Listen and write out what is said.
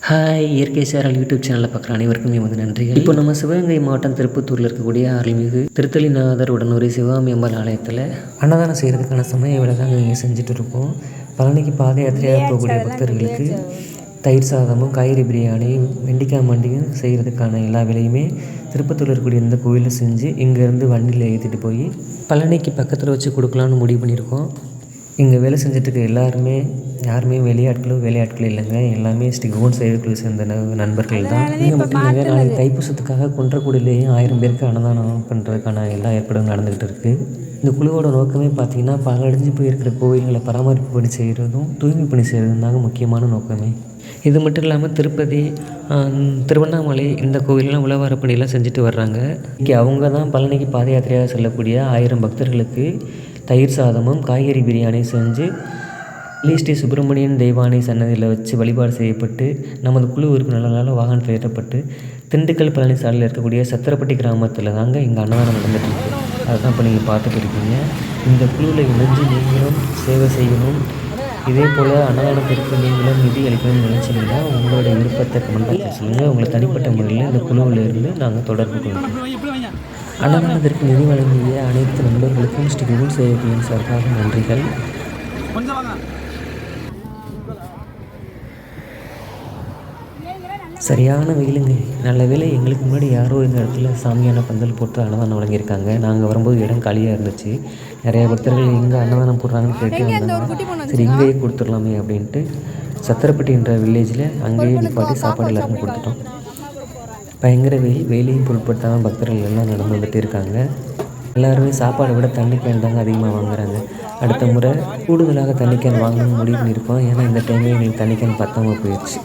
Hi இயற்கை Cheral YouTube சேனலில் பார்க்குற அனைவருக்கும் எமது நன்றிகள். இப்போ நம்ம சிவகங்கை மாவட்டம் திருப்பத்தூரில் இருக்கக்கூடிய அருள்மிகு திருத்தலிநாதர் உடனுரை சிவகாமி அம்பாள் ஆலயத்தில் அன்னதானம் செய்கிறதுக்கான சமய வேலை தாங்க இங்கே செஞ்சுட்டு இருக்கோம். பழனிக்கு பாத யாத்திரையாக போகக்கூடிய பக்தர்களுக்கு தயிர் சாதமும் காய்கறி பிரியாணியும் வெண்டிக்காய் மண்டியும் செய்கிறதுக்கான எல்லா வேலையுமே திருப்பத்தூரில் இருக்கக்கூடிய இந்த கோவிலில் செஞ்சு இங்கேருந்து வண்டியில் ஏற்றிட்டு போய் பழனிக்கு பக்கத்தில் வச்சு கொடுக்கலான்னு முடிவு பண்ணியிருக்கோம். இங்கே வேலை செஞ்சிட்ருக்க யாருமே வேலையாட்களும் இல்லைங்க. எல்லாமே ஸ்ரீ ஓன் செயற்குழு சேர்ந்த நண்பர்கள் தான். இங்கே மட்டும் இல்லைங்க, நாளைக்கு தைப்பூசத்துக்காக குன்றக்குடியிலேயும் 1000 பேருக்கு அன்னதானம் பண்ணுறதுக்கான எல்லா ஏற்பாடும் நடந்துக்கிட்டு இருக்குது. இந்த குழுவோட நோக்கமே பார்த்திங்கன்னா பலடைஞ்சு போயிருக்கிற கோவில்களை பராமரிப்பு பணி செய்கிறதும் தூய்மை பணி செய்கிறதும் தாங்க முக்கியமான நோக்கமே. இது மட்டும் இல்லாமல் திருப்பதி, திருவண்ணாமலை இந்த கோவிலெலாம் உழவார பணியெல்லாம் செஞ்சுட்டு வர்றாங்க. இன்றைக்கி அவங்க தான் பழனிக்கு பாத யாத்திரையாக செல்லக்கூடிய 1000 பக்தர்களுக்கு தயிர் சாதமும் காய்கறி பிரியாணியும் செஞ்சு ஸ்ரீ சுப்பிரமணியன் தெய்வானை சன்னதியில் வச்சு வழிபாடு செய்யப்பட்டு நமது குழு உறுப்பினர்களால் வாகனத்தில் ஏற்றப்பட்டு திண்டுக்கல் பழனி சாலையில் இருக்கக்கூடிய சத்திரப்பட்டி கிராமத்தில் தாங்க இங்கே அன்னதானம் நடந்துகிட்ருக்கு. அதுதான் இப்போ நீங்கள் பார்த்துட்டு இருக்கீங்க. இந்த குழுவில் இணைஞ்சு நீங்களும் சேவை செய்யணும். இதே போல் அன்னதானத்திற்கு நீங்களும் நிதி அளிக்கணும்னு நினச்சிங்கன்னா உங்களுடைய விருப்பத்தை கமெண்ட் சொல்லுங்கள். உங்களை தனிப்பட்ட முறையில் இந்த குழுவில் இருந்து நாங்கள் தொடர்பு கொள்கிறோம். அன்னதானத்திற்கு நிதி வழங்கிய அனைத்து நண்பர்களுக்கும் ஸ்ரீ குரு சேவைகளின் சார்பாக நன்றிகள். சரியான வெயிலுங்க. நல்ல வேளை எங்களுக்கு முன்னாடி யாரோ இந்த இடத்துல சாமியான பந்தல் போட்டு அன்னதானம் வழங்கியிருக்காங்க. நாங்கள் வரும்போது இடம் காலியாக இருந்துச்சு. நிறையா பக்தர்கள் எங்கே அன்னதானம் போடுறாங்கன்னு கேட்டு வந்தாங்க. சரி இங்கேயே கொடுத்துடலாமே அப்படின்ட்டு சத்திரப்பட்டின்ற வில்லேஜில் அங்கேயே நிப்பாட்டி சாப்பாடு எல்லாருக்கும் கொடுத்துட்டோம். பயங்கர வெயிலையும் பொருட்படுத்தாமல் பக்தர்கள் எல்லாம் நடந்து வந்துட்டு இருக்காங்க. எல்லாருமே சாப்பாடை விட தண்ணி கேன் தாங்க அதிகமாக வாங்குறாங்க. அடுத்த முறை கூடுதலாக தண்ணி கேன் வாங்கணும்னு முடிவு பண்ணியிருக்கோம். ஏன்னா இந்த டைமே எங்களுக்கு தண்ணி கேன் பத்தாமல் போயிடுச்சு.